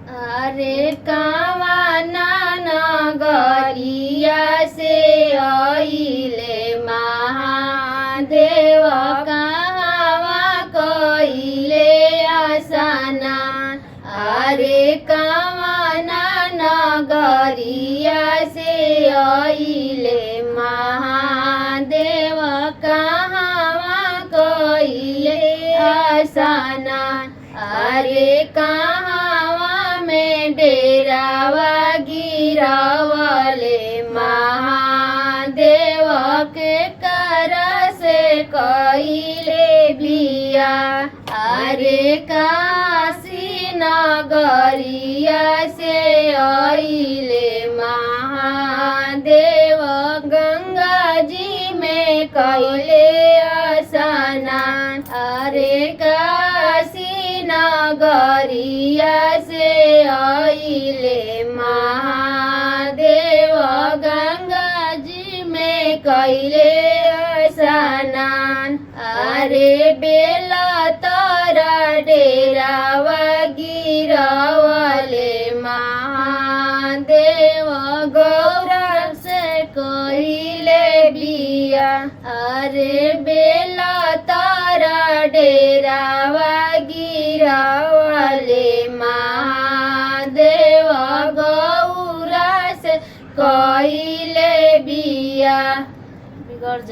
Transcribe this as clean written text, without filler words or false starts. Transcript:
अरे कावाना नगरिया से आइले महादेव कहवा कइले आसना। अरे कावाना नगरिया से आइले महादेव कहवा कइले आसना। अरे कहवा में डेरावा गिरावले महादेव के कर से कइले बिया। अरे काशी नगरिया से आइले महादेव गंगा जी में कइले स्नान। अरे काशी नगरिया से आइले महादेव गंगा जी में कइले स्नान। अरे बेला तोरा डेरावा गिरावले महादेव गौरा से कइले बिया। अरे बेला तोरा डेरावा गिरावले महादेव गौरा से कइले बिया।